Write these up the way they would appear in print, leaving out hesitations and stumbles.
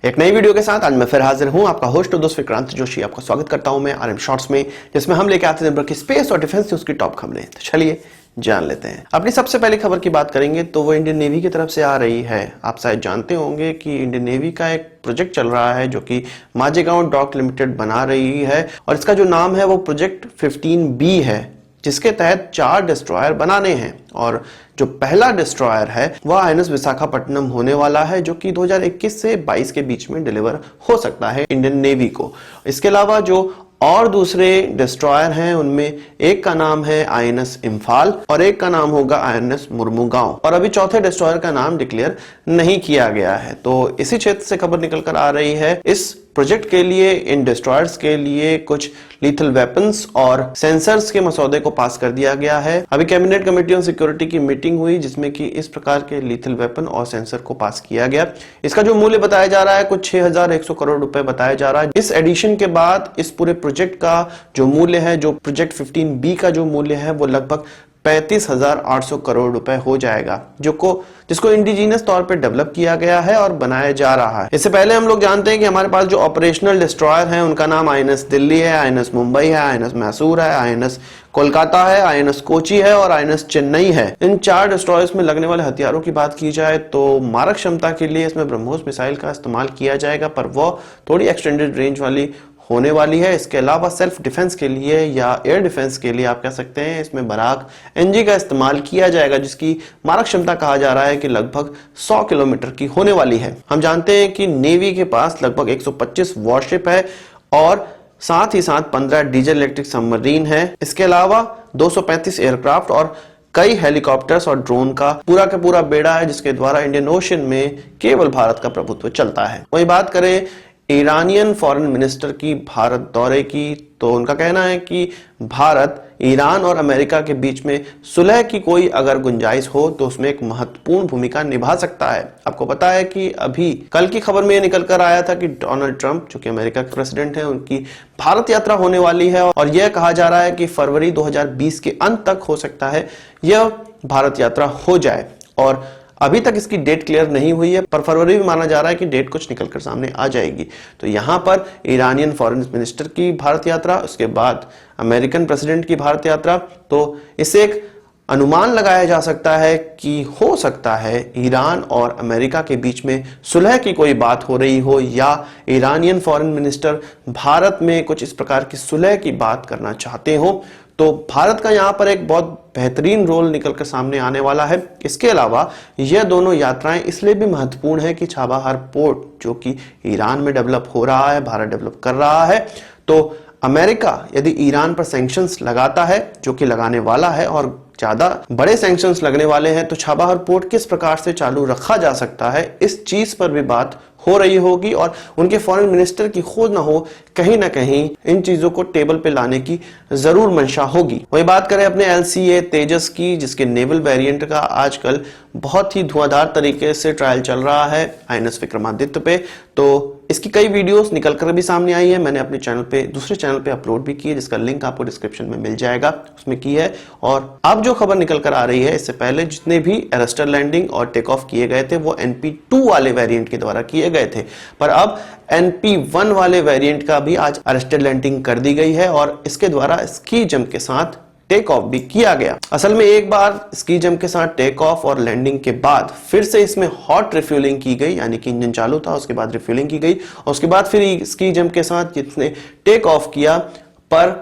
एक नई वीडियो के साथ आज मैं फिर हाजिर हूं, आपका होस्ट और दोस्त विक्रांत जोशी। आपका स्वागत करता हूं मैं आरएम शॉर्ट्स में, जिसमें हम लेके आते हैं दिन भर की स्पेस और डिफेंस न्यूज की टॉप खबरें। तो चलिए जान लेते हैं। अपनी सबसे पहली खबर की बात करेंगे तो वो इंडियन नेवी की तरफ से आ रही है। आप शायद जानते होंगे कि इंडियन नेवी का एक प्रोजेक्ट चल रहा है जो कि माजेगांव डॉक लिमिटेड बना रही है, और इसका जो नाम है वो प्रोजेक्ट 15B है, जिसके तहत 4 डिस्ट्रॉयर बनाने हैं। और जो पहला डिस्ट्रॉयर है वह आईएनएस विशाखापट्टनम होने वाला है, जो कि 2021 से 22 के बीच में डिलीवर हो सकता है इंडियन नेवी को। इसके अलावा जो और दूसरे डिस्ट्रॉयर हैं उनमें एक का नाम है आईएनएस इम्फाल और एक का नाम होगा आईएनएस मुर्मुगांव, और अभी चौथे डिस्ट्रॉयर का नाम डिक्लेयर नहीं किया गया है। तो इसी क्षेत्र से खबर निकल कर आ रही है, इस प्रोजेक्ट के लिए, इन डिस्ट्रॉयर्स के लिए कुछ लीथल वेपन्स और सेंसर्स के मसौदे को पास कर दिया गया है। अभी कैबिनेट कमेटी ऑन सिक्योरिटी की मीटिंग हुई, जिसमें कि इस प्रकार के लीथल वेपन और सेंसर को पास किया गया। इसका जो मूल्य बताया जा रहा है कुछ 6100 करोड़ रुपए बताया जा रहा है। इस एडिशन के बाद इस पूरे प्रोजेक्ट का जो मूल्य है, जो प्रोजेक्ट 15B का जो मूल्य है, वो लगभग 35,800 करोड़ रुपए हो जाएगा, जिसको इंडिजीनियस तौर पे डेवलप किया गया है और बनाया जा रहा है। इससे पहले हम लोग जानते हैं कि हमारे पास जो ऑपरेशनल डिस्ट्रॉयर हैं उनका नाम आईएनएस दिल्ली है, आईएनएस मुंबई है, आईएनएस मैसूर है, आईएनएस कोलकाता है, आईएनएस कोची है और आईएनएस चेन्नई है। इन 4 डिस्ट्रॉयर्स में लगने वाले हथियारों की बात की जाए तो मारक क्षमता के लिए इसमें ब्रह्मोस मिसाइल का इस्तेमाल किया जाएगा, पर वो थोड़ी एक्सटेंडेड रेंज वाली होने वाली है। इसके अलावा सेल्फ डिफेंस के लिए या एयर डिफेंस के लिए आप कह सकते हैं इसमें बराक एनजी का इस्तेमाल किया जाएगा, जिसकी मारक क्षमता कहा जा रहा है कि लगभग 100 किलोमीटर की होने वाली है। हम जानते हैं कि नेवी के पास लगभग 125 वॉरशिप है और साथ ही साथ 15 डीजल इलेक्ट्रिक सबमरीन है। इसके अलावा 235 एयरक्राफ्ट और कई हेलीकॉप्टर्स और ड्रोन का पूरा बेड़ा है, जिसके द्वारा इंडियन ओशन में केवल भारत का प्रभुत्व चलता है। वही बात करें ईरानियन फॉरेन मिनिस्टर की भारत दौरे की, तो उनका कहना है कि भारत, ईरान और अमेरिका के बीच में सुलह की कोई अगर गुंजाइश हो तो उसमें एक महत्वपूर्ण भूमिका निभा सकता है। आपको पता है कि अभी कल की खबर में यह निकल कर आया था कि डोनाल्ड ट्रंप, जो कि अमेरिका के प्रेसिडेंट हैं, उनकी भारत यात्रा होने वाली है, और यह कहा जा रहा है कि फरवरी 2020 के अंत तक हो सकता है यह भारत यात्रा हो जाए। और अभी तक इसकी डेट क्लियर नहीं हुई है, पर फरवरी में माना जा रहा है कि डेट कुछ निकलकर सामने आ जाएगी। तो यहां पर ईरानियन फॉरेन मिनिस्टर की भारत यात्रा, उसके बाद अमेरिकन प्रेसिडेंट की भारत यात्रा, तो इससे एक अनुमान लगाया जा सकता है कि हो सकता है ईरान और अमेरिका के बीच में सुलह की कोई बात हो रही हो, या ईरानियन फॉरेन मिनिस्टर भारत में कुछ इस प्रकार की सुलह की बात करना चाहते हो। तो भारत का यहां पर एक बहुत बेहतरीन रोल निकलकर सामने आने वाला है। इसके अलावा यह दोनों यात्राएं इसलिए भी महत्वपूर्ण है कि चाबहार पोर्ट, जो कि ईरान में डेवलप हो रहा है, भारत डेवलप कर रहा है, तो अमेरिका यदि ईरान पर सैंक्शंस लगाता है, जो कि लगाने वाला है और ज्यादा बड़े सैंक्शंस लगने वाले हैं, तो चाबहार पोर्ट किस प्रकार से चालू रखा जा सकता है, इस चीज पर भी बात हो रही होगी। और उनके फॉरेन मिनिस्टर की खोज ना हो, कहीं ना कहीं इन चीजों को टेबल पे लाने की जरूर मंशा होगी। वही बात करें अपने LCA तेजस की, जिसके नेवल वेरिएंट का आजकल बहुत ही धुआंधार तरीके से ट्रायल चल रहा है आईएनएस विक्रमादित्य पे। तो इसकी कई वीडियोस निकलकर भी सामने आई है, मैंने अपने चैनल पे, दूसरे चैनल पे अपलोड भी की है, जिसका लिंक आपको डिस्क्रिप्शन में मिल जाएगा, उसमें की है। और अब जो खबर निकल कर आ रही है, इससे पहले जितने भी अरेस्टर लैंडिंग और टेक ऑफ किए गए थे वो NP2 वाले वेरिएंट के द्वारा किए गए थे, पर अब NP1 वाले वेरिएंट का भी आज अरेस्टेड लैंडिंग कर दी गई है, और इसके द्वारा स्की जंप के साथ टेक ऑफ भी किया गया। असल में एक बार स्की जंप के साथ टेक ऑफ और लैंडिंग के बाद फिर से इसमें हॉट रिफ्यूलिंग की गई, यानी कि इंजन चालू था, उसके बाद रिफ्यूलिंग की गई, और उसके बाद फिर स्की जंप के साथ जिसने टेक ऑफ किया, पर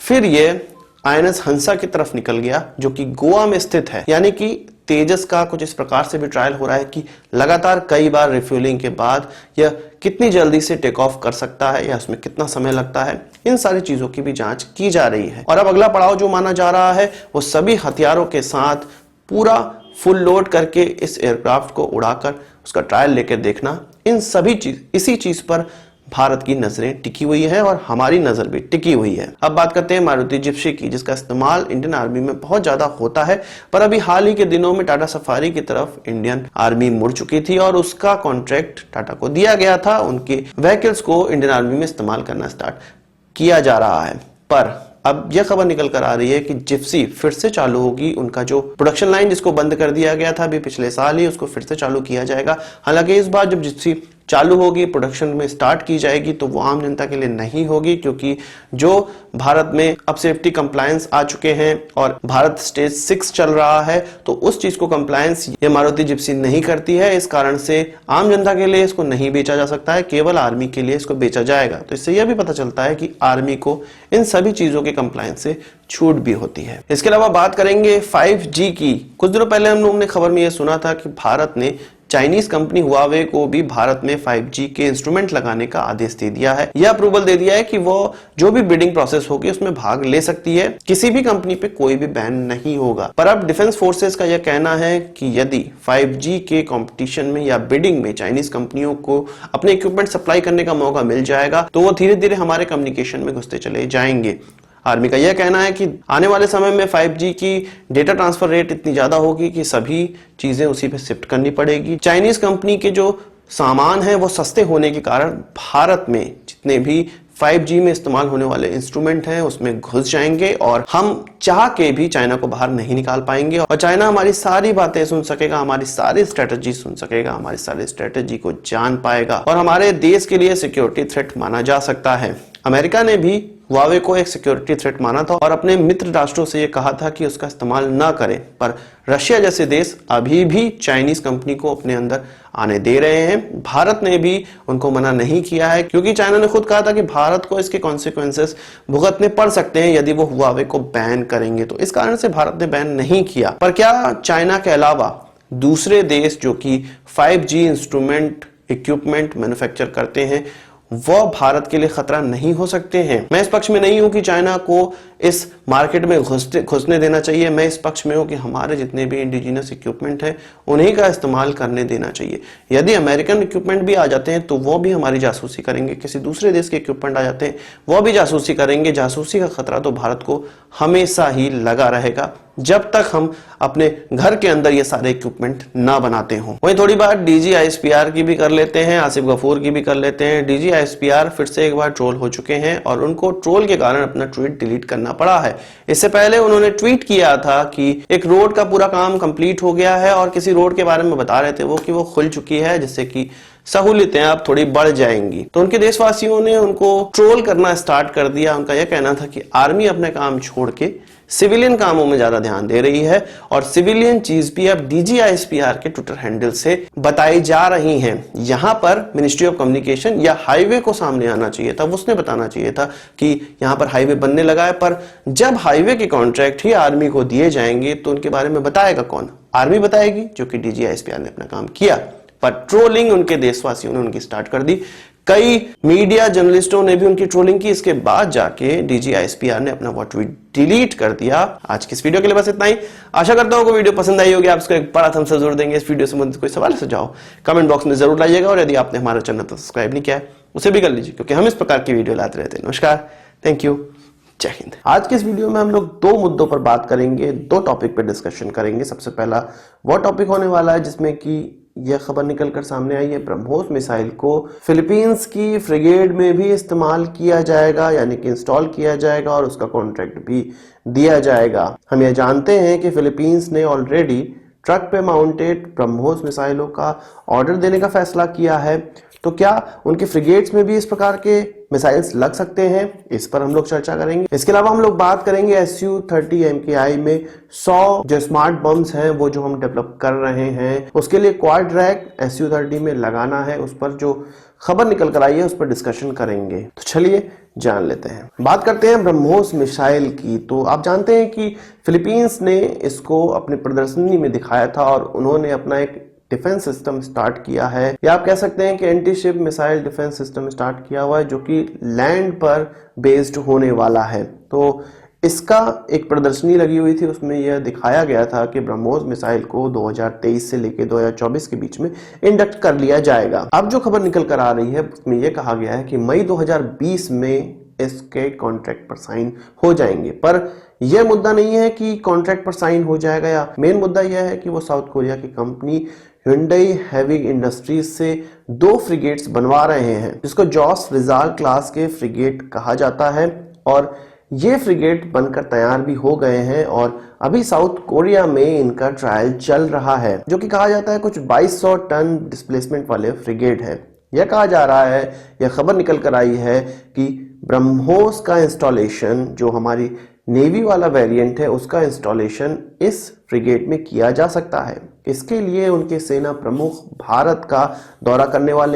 फिर ये आईएनएस हंसा की तरफ निकल गया, जो कि गोवा में स्थित है। यानी कि तेजस का कुछ इस प्रकार से भी ट्रायल हो रहा है कि लगातार कई बार रिफ्यूलिंग के बाद यह कितनी जल्दी से टेक ऑफ कर सकता है, या उसमें कितना समय लगता है, इन सारी चीजों की भी जांच की जा रही है। और अब अगला पड़ाव जो माना जा रहा है वो सभी हथियारों के साथ पूरा फुल लोड करके इस एयरक्राफ्ट को उड़ाकर उसका ट्रायल लेकर देखना। इन सभी चीज, इसी चीज पर भारत की नजरें टिकी हुई है और हमारी नजर भी टिकी हुई है। अब बात करते हैं मारुति जिप्सी की, जिसका इस्तेमाल इंडियन आर्मी में बहुत ज्यादा होता है, पर अभी हाल ही के दिनों में टाटा सफारी की तरफ इंडियन आर्मी मुड़ चुकी थी और उसका कॉन्ट्रैक्ट टाटा को दिया गया था। उनके व्हीकल्स को इंडियन आर्मी में इस्तेमाल करना स्टार्ट किया जा रहा है, पर अब यह खबर निकल कर आ रही है कि जिप्सी फिर से चालू होगी। उनका जो प्रोडक्शन लाइन जिसको बंद कर दिया गया था अभी पिछले साल ही, उसको फिर से चालू किया जाएगा। हालांकि इस बार जब जिप्सी चालू होगी, प्रोडक्शन में स्टार्ट की जाएगी, तो वो आम जनता के लिए नहीं होगी, क्योंकि जो भारत में अब सेफ्टी कंप्लायंस आ चुके हैं और भारत स्टेज 6 चल रहा है, तो उस चीज को कंप्लायंस ये मारुति जिप्सी नहीं करती है। इस कारण से आम जनता के लिए इसको नहीं बेचा जा सकता है, केवल आर्मी के लिए इसको बेचा जाएगा। तो इससे यह भी पता चलता है कि आर्मी को इन सभी चीजों के कंप्लायंस से छूट भी होती है। इसके अलावा बात करेंगे 5G की। कुछ दिनों पहले हम लोगों ने खबर में यह सुना था कि भारत ने चाइनीज कंपनी हुआवे को भी भारत में 5G के इंस्ट्रूमेंट लगाने का आदेश दे दिया है, यह अप्रूवल दे दिया है कि वो जो भी बिडिंग प्रोसेस होगी उसमें भाग ले सकती है। किसी भी कंपनी पे कोई भी बैन नहीं होगा। पर अब डिफेंस फोर्सेस का यह कहना है कि यदि 5G के कंपटीशन में या बिडिंग में चाइनीज कंपनियों को अपने इक्विपमेंट सप्लाई करने का मौका मिल जाएगा, तो वो धीरे धीरे हमारे कम्युनिकेशन में घुसते चले जाएंगे। आर्मी का यह कहना है कि आने वाले समय में 5G की डेटा ट्रांसफर रेट इतनी ज्यादा होगी कि सभी चीजें उसी पे शिफ्ट करनी पड़ेगी। चाइनीज कंपनी के जो सामान है वो सस्ते होने के कारण भारत में जितने भी 5G में इस्तेमाल होने वाले इंस्ट्रूमेंट हैं उसमें घुस जाएंगे और हम चाह के भी चाइना को बाहर नहीं निकाल पाएंगे और चाइना हमारी सारी बातें सुन सकेगा, हमारी सारी स्ट्रेटजी सुन सकेगा, हमारी सारी स्ट्रेटजी को जान पाएगा और हमारे देश के लिए सिक्योरिटी थ्रेट माना जा सकता है। अमेरिका ने भी हुआवे को एक सिक्योरिटी थ्रेट माना था और अपने मित्र राष्ट्रों से यह कहा था कि उसका इस्तेमाल ना करें, पर रशिया जैसे देश अभी भी चाइनीज कंपनी को अपने अंदर आने दे रहे हैं। भारत ने भी उनको मना नहीं किया है, क्योंकि चाइना ने खुद कहा था कि भारत को इसके कॉन्सिक्वेंसेस भुगतने पड़ सकते हैं यदि वो हुआवे को बैन करेंगे, तो इस कारण से भारत ने बैन नहीं किया। पर क्या चाइना के अलावा दूसरे देश जो कि 5G इंस्ट्रूमेंट इक्विपमेंट मैन्युफैक्चर करते हैं वह भारत के लिए खतरा नहीं हो सकते हैं? मैं इस पक्ष में नहीं हूं कि चाइना को इस मार्केट में घुसने देना चाहिए। मैं इस पक्ष में हूं कि हमारे जितने भी इंडिजिनस इक्विपमेंट हैं उन्हीं का इस्तेमाल करने देना चाहिए। यदि अमेरिकन इक्विपमेंट भी आ जाते हैं तो वो भी हमारी जासूसी करेंगे, किसी दूसरे देश के इक्विपमेंट आ जाते हैं वो भी जासूसी करेंगे। जासूसी का खतरा तो भारत को हमेशा ही लगा रहेगा जब तक हम अपने घर के अंदर ये सारे इक्विपमेंट ना बनाते हों। वहीं थोड़ी बात DGISPR की भी कर लेते हैं, आसिफ गफूर की भी कर लेते हैं। DGISPR फिर से एक बार ट्रोल हो चुके हैं और उनको ट्रोल के कारण अपना ट्वीट डिलीट करना पड़ा है। इससे पहले उन्होंने ट्वीट किया था कि एक रोड का पूरा काम कंप्लीट हो गया है और किसी रोड के बारे में बता रहे थे वो कि वो खुल चुकी है, जिससे कि सहूलियतें अब थोड़ी बढ़ जाएंगी। तो उनके देशवासियों ने उनको ट्रोल करना स्टार्ट कर दिया। उनका यह कहना था कि आर्मी अपने काम छोड़ के सिविलियन कामों में ज्यादा ध्यान दे रही है और सिविलियन चीज भी अब DGISPR के ट्विटर हैंडल से बताई जा रही हैं। यहां पर मिनिस्ट्री ऑफ कम्युनिकेशन या हाईवे को सामने आना चाहिए था, उसने बताना चाहिए था कि यहां पर हाईवे बनने लगा है। पर जब हाईवे के कॉन्ट्रैक्ट ही आर्मी को दिए जाएंगे तो उनके बारे में बताएगा कौन? आर्मी बताएगी, जो कि DGISPR ने अपना काम किया। पर ट्रोलिंग उनके देशवासियों ने उनकी स्टार्ट कर दी। कई मीडिया जर्नलिस्टों ने भी उनकी ट्रोलिंग की। इसके बाद जाके DGISPR ने अपना वो ट्वीट डिलीट कर दिया। आज की इस वीडियो के लिए बस इतना ही। आशा करता हूं कि वीडियो पसंद आई होगी। आप इसको एक बड़ा थम्स अप जरूर देंगे। इस वीडियो से संबंधित कोई सवाल सुझाव कमेंट बॉक्स में जरूर लाइएगा और यदि आपने हमारा चैनल तो सब्सक्राइब नहीं किया है उसे भी कर लीजिए, क्योंकि हम इस प्रकार की वीडियो लाते रहते हैं। नमस्कार, थैंक यू, जय हिंद। आज के इस वीडियो में हम लोग दो मुद्दों पर बात करेंगे, दो टॉपिक पर डिस्कशन करेंगे। सबसे पहला वो टॉपिक होने वाला है जिसमें कि यह खबर निकलकर सामने आई है ब्रह्मोस मिसाइल को फिलीपींस की फ्रिगेड में भी इस्तेमाल किया जाएगा, यानी कि इंस्टॉल किया जाएगा और उसका कॉन्ट्रैक्ट भी दिया जाएगा। हम यह जानते हैं कि फिलीपींस ने ऑलरेडी ट्रक पे माउंटेड ब्रह्मोस मिसाइलों का ऑर्डर देने का फैसला किया है। तो क्या उनके फ्रिगेट्स में भी इस प्रकार के मिसाइल्स लग सकते हैं? इस पर हम लोग चर्चा करेंगे। इसके अलावा हम लोग बात करेंगे Su-30 MKI में 100 जो स्मार्ट बम्स हैं वो जो हम डेवलप कर रहे हैं उसके लिए क्वाड रैक Su-30 में लगाना है। उस पर जो खबर निकल कर आई है उस पर डिस्कशन करेंगे। तो चलिए जान लेते हैं। बात करते हैं ब्रह्मोस मिसाइल की। तो आप जानते हैं कि फिलीपींस ने इसको अपनी प्रदर्शनी में दिखाया था और उन्होंने अपना एक डिफेंस सिस्टम स्टार्ट किया है, या आप कह सकते हैं कि anti ship missile defence system start किया हुआ है जो कि लैंड पर बेस्ड होने वाला है। तो इसका एक प्रदर्शनी लगी हुई थी, उसमें यह दिखाया गया था कि ब्रह्मोस मिसाइल को 2023 से लेकर 2024 के बीच में इंडक्ट कर लिया जाएगा। अब जो खबर निकल कर आ रही है उसमें यह कहा गया है कि मई 2020 में इसके कॉन्ट्रैक्ट पर साइन हो जाएंगे। पर यह मुद्दा नहीं है कि कॉन्ट्रैक्ट पर साइन हो जाएगा, या मेन मुद्दा यह है कि वो साउथ कोरिया की कंपनी Hyundai हैवी इंडस्ट्रीज से 2 फ्रिगेट्स बनवा रहे हैं जिसको जॉस रिजाल क्लास के फ्रिगेट कहा जाता है और ये फ्रिगेट बनकर तैयार भी हो गए हैं और अभी साउथ कोरिया में इनका ट्रायल चल रहा है, जो कि कहा जाता है कुछ 2200 टन डिस्प्लेसमेंट वाले फ्रिगेट है। यह कहा जा रहा है, यह खबर निकल कर आई है कि ब्रह्मोस का इंस्टॉलेशन, जो हमारी नेवी वाला वेरिएंट है, उसका इंस्टॉलेशन इस फ्रिगेट में किया जा सकता है। इसके लिए उनके सेना प्रमुख भारत का दौरा करने वाले हैं।